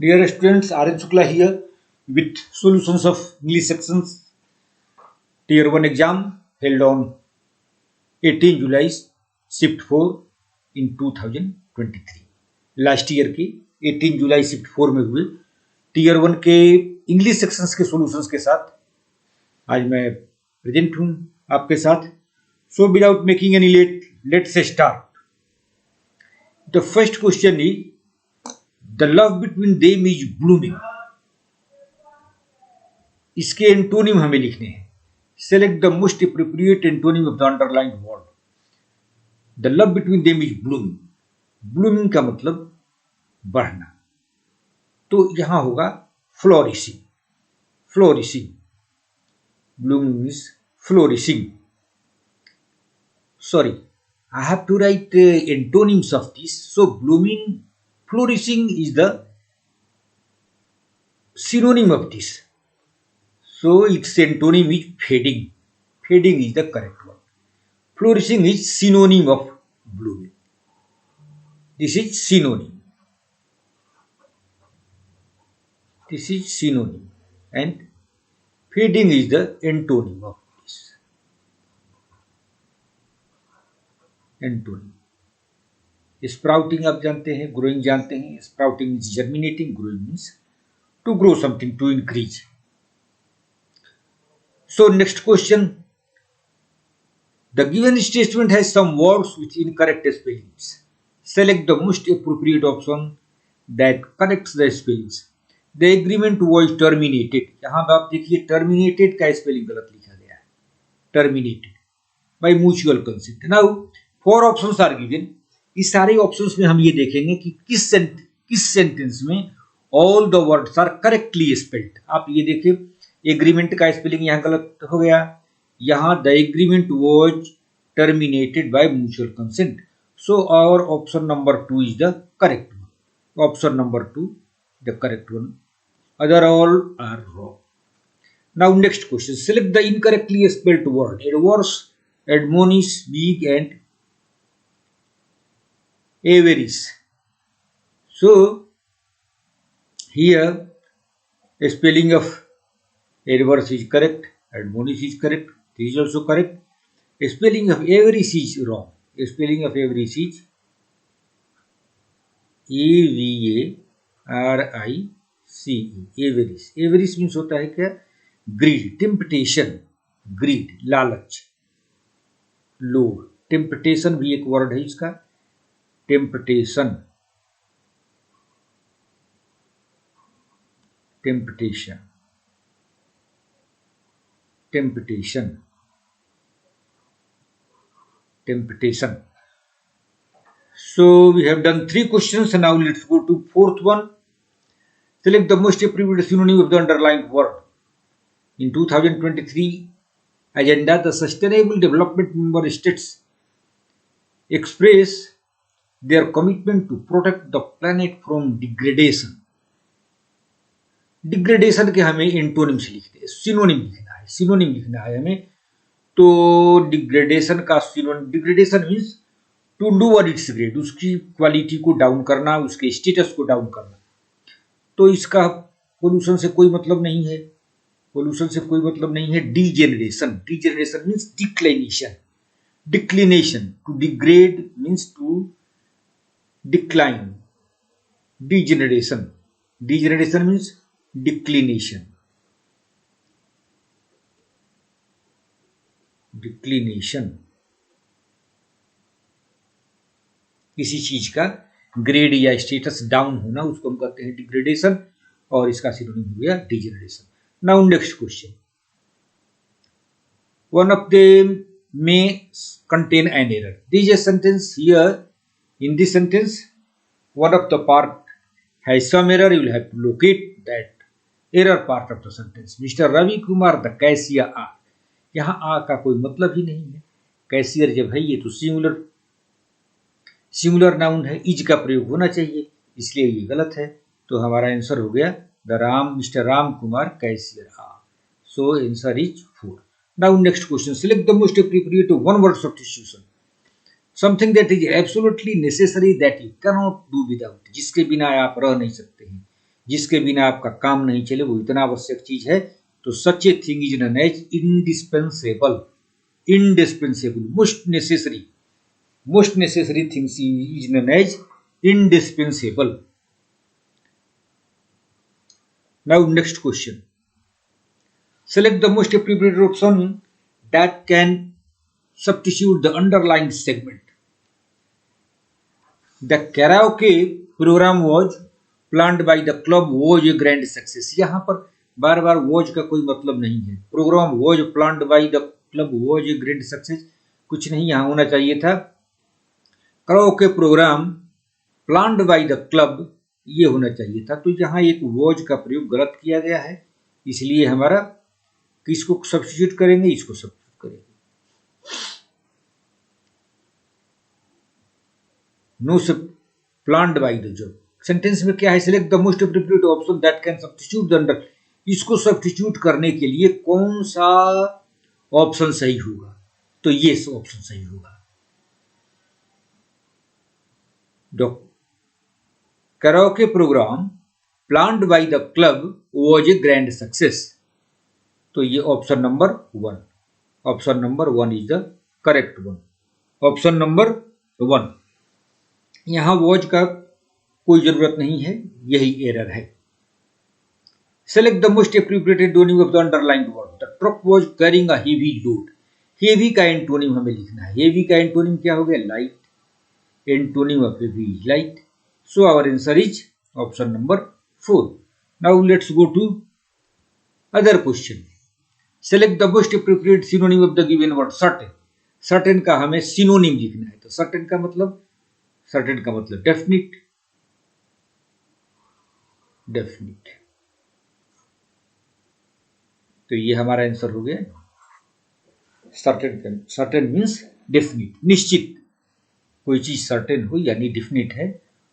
Dear students, R. N. Shukla here with solutions of English sections. Tier 1 exam held on 18 July Shift 4 in 2023. Last year के 18 जुलाई shift 4 में हुए tier 1 के English sections के solutions के साथ आज मैं प्रेजेंट हूं आपके साथ. So without making any let's start. The first question is the love between them is blooming. इसके एंटोनिम हमें लिखने हैं. Select the most appropriate antonym of the underlined word. The love between them is blooming. Blooming का मतलब बढ़ना, तो यहां होगा flourishing. Flourishing. Blooming is flourishing. Sorry, I have to write antonyms of this. So blooming, flourishing is the synonym of this. So its antonym is fading. Fading is the correct one. Flourishing is synonym of blooming. This is synonym. This is synonym. And fading is the antonym of this. Antonym. Sprouting आप जानते हैं, growing जानते हैं. Sprouting means germinating, growing means to grow something, to increase. So next question. The given statement has some words with incorrect spellings. Select the most appropriate option that corrects the spellings. The agreement was terminated. यहां पर आप देखिए terminated का spelling गलत लिखा गया है. Terminated by mutual consent. Now 4 options are given. इस सारे ऑप्शंस में हम ये देखेंगे कि किस सेंटेंस में all the words are correctly spelled. आप ये देखिए, एग्रीमेंट का स्पेलिंग यहां गलत हो गया. यहां the agreement was terminated by mutual consent. So our option number 2 is the correct one. Option number 2 the correct one. Other all are wrong. Now next question. Select the incorrectly spelled word. Adverse, admonish, big and average. So here spelling of adverse is correct, admonish is correct, this is also correct. Spelling of average is wrong. Spelling of average is AVARICE. average. average means होता है क्या? greed, temptation, greed, लालच, लोभ. Temptation भी एक word है इसका. Temptation, temptation, temptation, temptation. So we have done 3 questions and now let's go to 4th one. Select the most appropriate synonym of the underlined word. In 2023 agenda, the Sustainable Development Member States express their commitment to protect the planet from degradation. Degradation के हमें antonyms लिखते हैं, synonym लिखना है. Synonym लिखना है हमें. तो डिग्रेडेशन का synonym, degradation means to lower its grade, उसकी क्वालिटी को डाउन करना, उसके स्टेटस को डाउन करना. तो इसका पोल्यूशन से कोई मतलब नहीं है. पोल्यूशन से कोई मतलब नहीं है. Degeneration, degeneration means declination. Declination, to degrade means to decline. Degeneration, degeneration means declination. Declination किसी चीज का ग्रेड या स्टेटस डाउन होना, उसको हम कहते हैं डिग्रेडेशन, और इसका सिनोनिम हो गया degeneration. Now next question. One of them may contain an error. There is a sentence here. In this sentence, one of the part has some error. You will have to locate that error part of the sentence. Mr. Ravi Kumar the cashier are. यहाँ आ का कोई मतलब ही नहीं है. Cashier जब है ये तो सिंगुलर नाउन है. इज का प्रयोग होना चाहिए, इसलिए ये गलत है. तो हमारा आंसर हो गया Mr. Ram Kumar cashier are. So answer is 4. Now next question. Select the most appropriate one word substitution. Something that is absolutely necessary that you cannot do without. जिसके बिना आप रह नहीं सकते हैं. जिसके बिना आपका काम नहीं चले, वो इतना आवश्यक चीज है। तो such a thing is known as indispensable, indispensable, most necessary things is known as indispensable. Now next question. Select the most appropriate option that can substitute the underlying segment. The karaoke program was planned by the club was a grand success. यहाँ पर बार बार was का कोई मतलब नहीं है। Program was planned by the club was a grand success, कुछ नहीं, यहाँ होना चाहिए था karaoke program planned by the club, ये होना चाहिए था। तो यहाँ एक वॉज का प्रयोग गलत किया गया है, इसलिए हमारा किसको सब्स्टिट्यूट करेंगे, इसको सब्स्टिट्यूट करेंगे। No planned by the job, sentence में क्या है, select the most appropriate option that can substitute the under, इसको सब्स्टिट्यूट करने के लिए कौन सा ऑप्शन सही होगा, तो ये ऑप्शन सही होगा। Karaoke program planned by the club was a grand success. तो ये option number 1, option number 1 is the correct one, option number 1। यहां वॉज का कोई जरूरत नहीं है, यही एरर है। Select the most appropriate antonym of the underlined word. The truck was carrying a heavy load, heavy का एंटोनिम हमें लिखना है। हेवी का एंटोनिम क्या हो गया, light, antonym of heavy is light. So our answer is option number 4. Now let's go to other question. Select the most appropriate synonym of the given word certain. Certain का हमें synonym लिखना है। तो certain का मतलब definite, definite। तो ये हमारा आंसर हो गया। certain means definite, निश्चित, कोई चीज certain हो यानी definite है,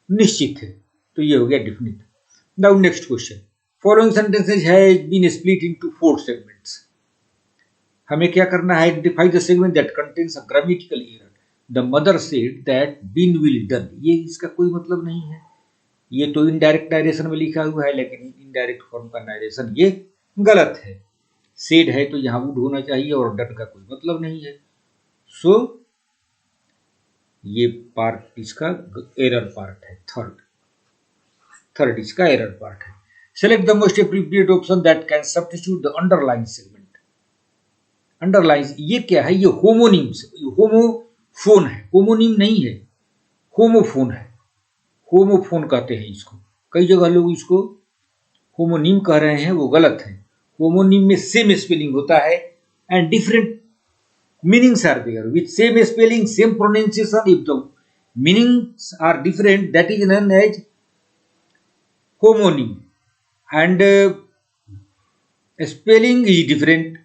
निश्चित है, तो ये हो गया definite. Now next question, following sentences has been split into 4 segments. हमें क्या करना है, identify the segment that contains a grammatical error. The mother said that been will done, ये इसका कोई मतलब नहीं है, ये तो इनडायरेक्ट नारेशन में लिखा हुआ है, लेकिन इनडायरेक्ट फॉर्म का नारेशन ये गलत है। सेड है तो यहाँ वुड होना चाहिए और डन का कोई मतलब नहीं है। सो ये पार्ट इसका एरर पार्ट है, थर्ड इसका एरर पार्ट है। Select the most appropriate option that can substitute the underline segment. Underline ये क्या है, ये होमोनिम्स, होमोफोन है, होमोनिम नहीं है, होमोफोन है, होमोफोन कहते हैं इसको। कई जगह लोग इसको होमोनिम कह रहे हैं, वो गलत है। होमोनिम में सेम स्पेलिंग होता है and different meanings are there with same spelling, same pronunciation. If the meanings are different, that is known as homonym, and spelling is different,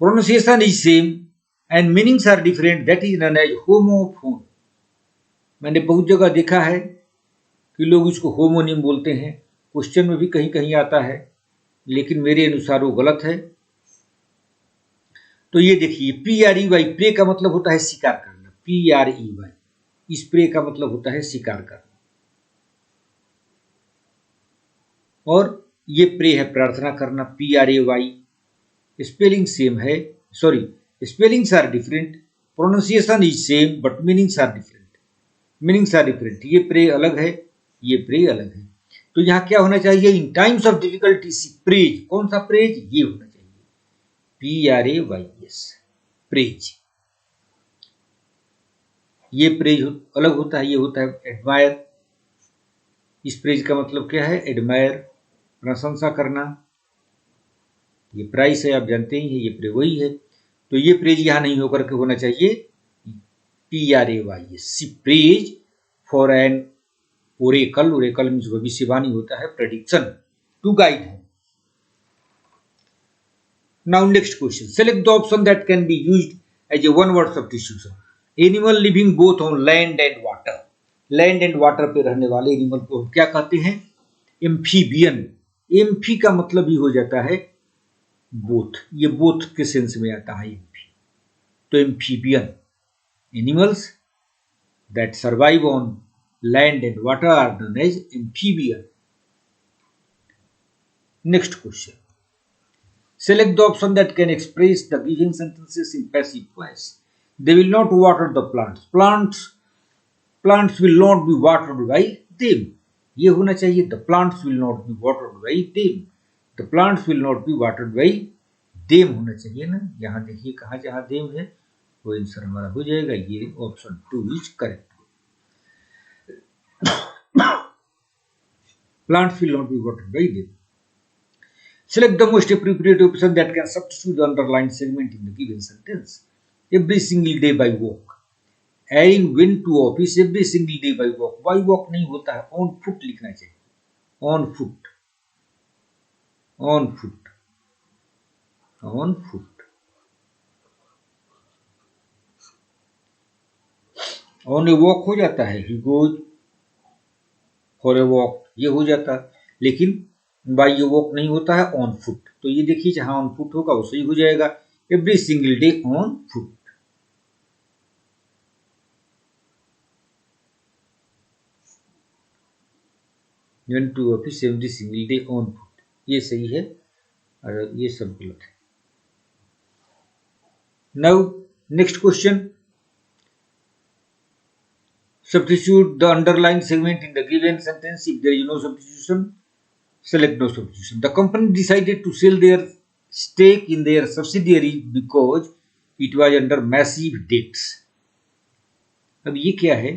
pronunciation is same and meanings are different, that is known as homophone. मैंने बहुत जगह देखा है कि लोग इसको homonym बोलते हैं, क्वेश्चन में भी कहीं कहीं आता है, लेकिन मेरे अनुसार वो गलत है। तो ये देखिए, PREY, प्रे का मतलब होता है शिकार करना, PREY, इस प्रे का मतलब होता है शिकार करना, और ये प्रे है प्रार्थना करना, PRAY। स्पेलिंग सेम है, sorry, spellings are different, pronunciation is same but meanings are different. ये प्रे अलग है, ये प्रे अलग है। तो यहाँ क्या होना चाहिए, इन टाइम्स ऑफ डिफिकल्टी प्रेज, कौन सा प्रेज, ये होना चाहिए, PRAYS, प्रेज। ये प्रेज अलग होता है, ये होता है एडमायर। इस प्रेज का मतलब क्या है, एडमायर, प्रशंसा करना। ये प्राइस है, आप जानते ही हैं, ये प्रे वही है। तो ये प्रेज यहां नहीं होकर के होना चाहिए PRAYS, praise for an oracle. Oracle means भविष्यवाणी होता है, प्रेडिक्शन, टू गाइड है। Now next question, select the option that can be used as a one word substitution. Animal living both on land and water. Land and water पे रहने वाले animal को हम क्या कहते हैं, एम्फीबियन। एम्फी का मतलब ही हो जाता है बोथ, ये बोथ के सेंस में आता है एम्फी। तो amphibian, animals that survive on land and water are known as amphibian. Next question. Select the option that can express the given sentences in passive voice. They will not water the plants. Plants will not be watered by them. ये होना चाहिए. The plants will not be watered by them. The plants will not be watered by them होना चाहिए ना. यहाँ देखिए कहाँ जहाँ them है वो आंसर हमारा हो जाएगा. ये option 2 is correct. Plants will not be watered by them. Select the most appropriate option that can substitute the underlined segment in the given sentence. Every single day by walk. Erin went to office every single day by walk. By walk नहीं होता है, on foot लिखना चाहिए. On foot. On foot. On foot. On a walk हो जाता है. He goes for a walk. ये हो जाता है. लेकिन बाय ये वॉक नहीं होता है, ऑन फुट. तो ये देखिए जहां ऑन फुट होगा वो सही हो जाएगा. Every single day on foot. Went to office every single day on foot. ये सही है और ये सब गलत है. Now next question. Substitute the underlined segment in the given sentence. If there is no substitution, select no substitution. The company decided to sell their stake in their subsidiary because it was under massive debts. अब ये क्या है?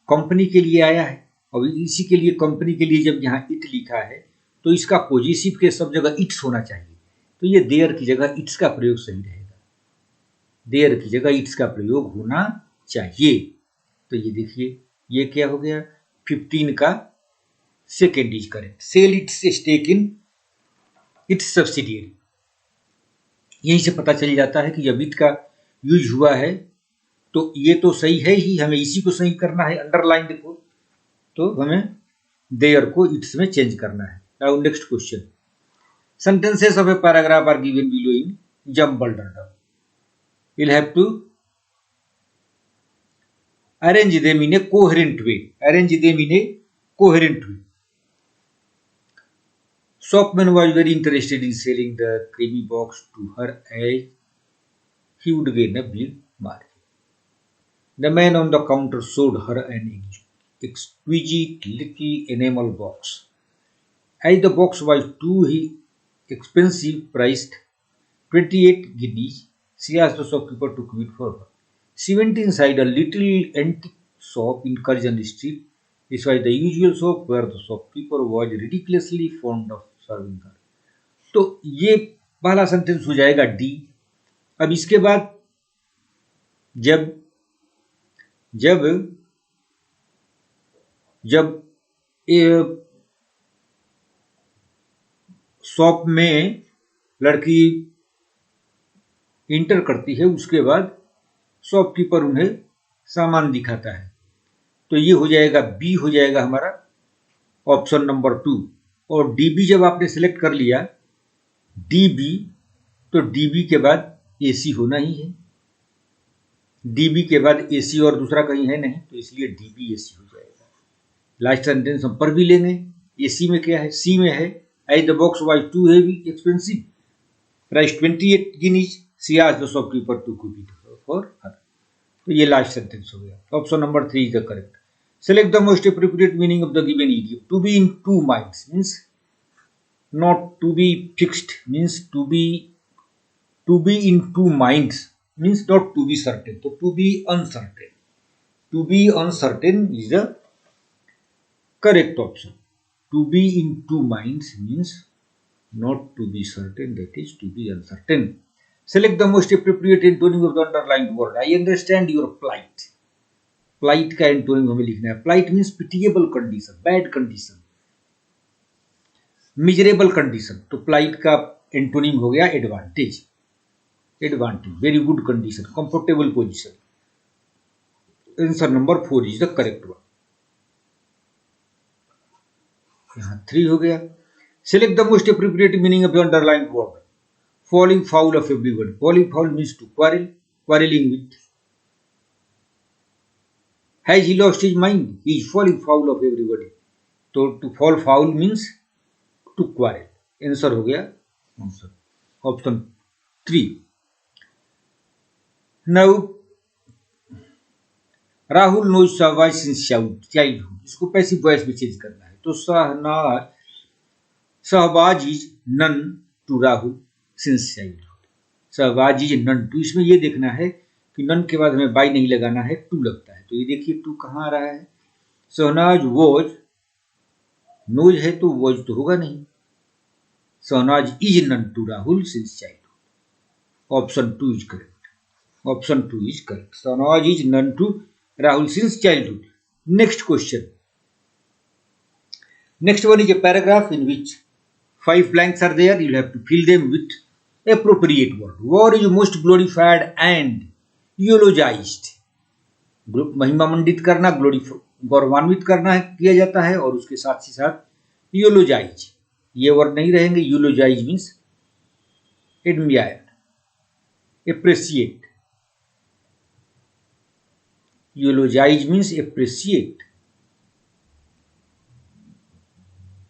Company के लिए आया है. अब इसी के लिए कंपनी के लिए जब यहाँ इट लिखा है तो इसका पॉजिटिव के सब जगह इट्स होना चाहिए. तो ये देयर की जगह इट्स का प्रयोग सही रहेगा. देयर की जगह इट्स का प्रयोग होना चाहिए. तो ये देखिए ये क्या हो गया. 15 का second is correct. Sell its stake in its subsidiary. यहीं से पता चल जाता है कि जब इट का यूज हुआ है तो ये तो सही है ही, हमें इसी को सही करना है. अंडरलाइन देखो तो हमें देयर को इट्स में चेंज करना है. Now next question. Sentences of a paragraph are given below in jumbled order. You'll have to arrange them in a coherent way. Arrange them in a coherent way. Shopman was very interested in selling the creamy box to her as he would gain a big margin. The man on the counter showed her an exquisite little enamel box. As the box was too expensive, priced 28 guineas, she asked the shopkeeper to keep it for her. She went inside a little antique shop in Curzon Street. This was the usual shop where the shopkeeper was ridiculously fond of serving her. तो ये पहला sentence हो जाएगा D. अब इसके बाद जब जब जब शॉप में लड़की इंटर करती है उसके बाद शॉपकीपर उन्हें सामान दिखाता है. तो ये हो जाएगा बी, हो जाएगा हमारा ऑप्शन नंबर 2. और डीबी जब आपने सिलेक्ट कर लिया डीबी तो डीबी के बाद एसी होना ही है. डीबी के बाद एसी और दूसरा कहीं है नहीं तो इसलिए डीबी एसी हो जाएगा. लास्ट सेंटेंस हम पर भी लेंगे. एसी में क्या है? सी में है. As the box was too heavy expensive, price 28 guineas, she asked the shopkeeper to keep it for her. तो ये लास्ट सेंटेंस हो गया. Option number 3 is the correct. Select the most appropriate meaning of the given idiom. To be in two minds means not to be fixed, means to be in two minds means not to be certain. So to be uncertain. To be uncertain is the correct option. To be in two minds means not to be certain, that is to be uncertain. Select the most appropriate antonym of the underlined word. I understand your plight. Plight का antonym हमें लिखना है. Plight means pitiable condition, bad condition. Miserable condition. तो plight का antonym हो गया advantage. Advantage, very good condition, comfortable position. Answer number 4 is the correct one. यहां 3 हो गया. Select the most appropriate meaning of the underline word. Falling foul of everyone. Falling foul means to quarrel, quarrelling with. Has he lost his mind? He is falling foul of everybody. तो to fall foul means to quarrel. Answer हो गया answer option 3। Now Rahul knows Shahbaz since childhood, इसको passive voice में change करना है। तो Shahbaz is known to Rahul since childhood. Shahbaz is known to, इसमें ये देखना है कि नन के बाद हमें बाई नहीं लगाना है, टू लगता है। तो ये देखिए टू कहाँ आ रहा है। शहनाज वॉज, नोज है तो वॉज तो होगा नहीं। Shahnaz is known to Rahul since childhood. Option 2 is correct. Option 2 is correct. Shahnaz is known to Rahul since childhood. Next question. Next one is a paragraph in which 5 blanks are there. You have to fill them with appropriate word. War is most glorified and eulogized. महिमा मंडित करना, गौरवान्वित करना है, किया जाता है, और उसके साथ ही साथ यूलोजाइज, ये वर्ड नहीं रहेंगे। Eulogise means admire, appreciate. Eulogise means appreciate,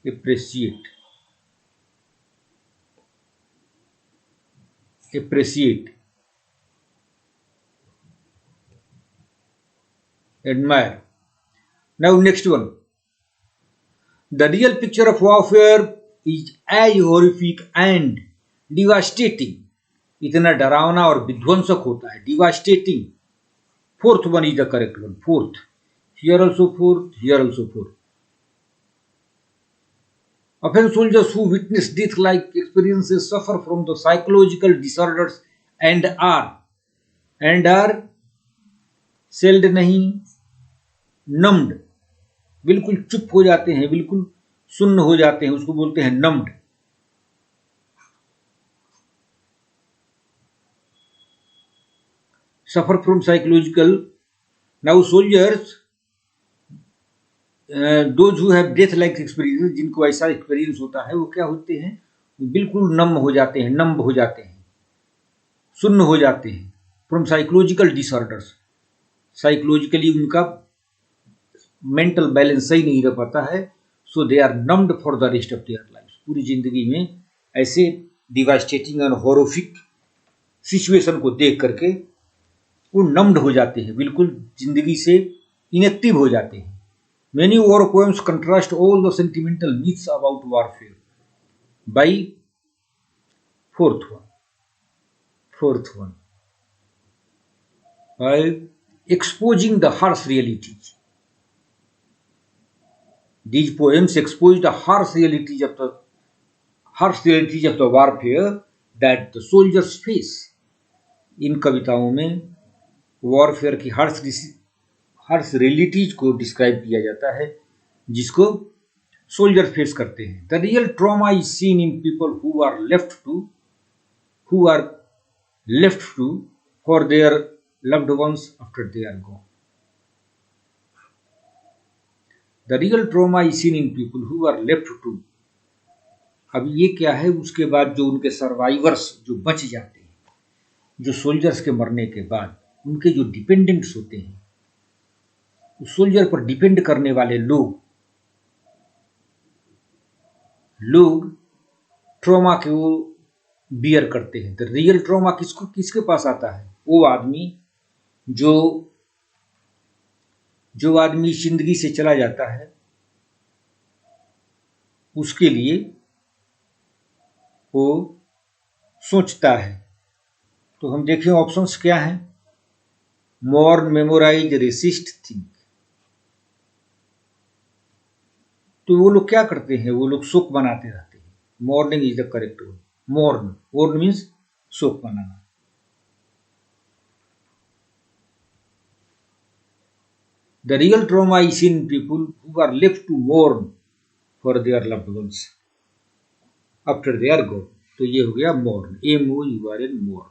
appreciate, appreciate, admire. Now next one. The real picture of warfare is as horrific and devastating. इतना डरावना और विध्वंसक होता है, devastating. Fourth one is the correct one. Fourth. Here also fourth, here also fourth. Often soldiers who witness death-like experiences suffer from the psychological disorders and are sailed नहीं, numbed, बिल्कुल चुप हो जाते हैं, बिल्कुल सुन्न हो जाते हैं, उसको बोलते हैं numbed. Suffer from psychological. Now soldiers, those who have death like experience, जिनको ऐसा एक्सपीरियंस होता है, वो क्या होते हैं, बिल्कुल नम हो जाते हैं, नम्ब हो जाते हैं, सुन्न हो जाते हैं। फ्रॉम साइकोलॉजिकल डिसऑर्डर्स, साइकोलॉजिकली उनका मेंटल बैलेंस सही नहीं रह पाता है। So they are numbed for the rest of their life. पूरी जिंदगी में ऐसे डिवास्टेटिंग एंड हॉरिफिक सिचुएशन को देख करके वो नम्ड हो जाते हैं, बिल्कुल जिंदगी से इनएक्टिव हो जाते हैं। Many war poems contrast all the sentimental myths about warfare by fourth one by exposing the harsh realities. These poems expose the harsh realities of the warfare that the soldiers face. इन कविताओं में warfare की हर्ष realities को describe किया जाता है, जिसको soldier face करते हैं। The real trauma is seen in people who are left to for their loved ones after they are gone. The real trauma is seen in people who are left to. अब ये क्या है, उसके बाद जो उनके सर्वाइवर्स जो बच जाते हैं, जो सोल्जर्स के मरने के बाद उनके जो डिपेंडेंट्स होते हैं, उस सोल्जर पर डिपेंड करने वाले लोग ट्रॉमा के वो बियर करते हैं। तो रियल ट्रॉमा किसके पास आता है? वो आदमी जो आदमी जिंदगी से चला जाता है, उसके लिए वो सोचता है। तो हम देखें ऑप्शंस क्या हैं। Mourn, memorize, resist, think. तो वो लोग क्या करते हैं, वो लोग शोक मनाते रहते हैं। Mourning is the correct word. Mourn means शोक मनाना। The real trauma is in people who are left to mourn for their loved ones after they are gone. तो ये हो गया mourn, MOURN, mourn.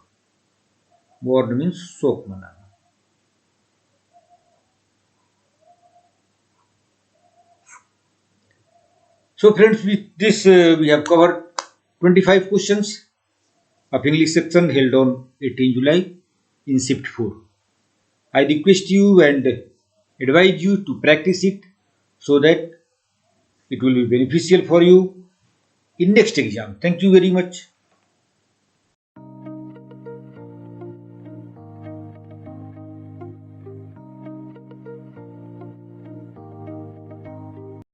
Mourn means शोक मनाना। So friends, with this we have covered 25 questions of English section held on 18 July in Shift 4. I request you and advise you to practice it so that it will be beneficial for you in next exam. Thank you very much.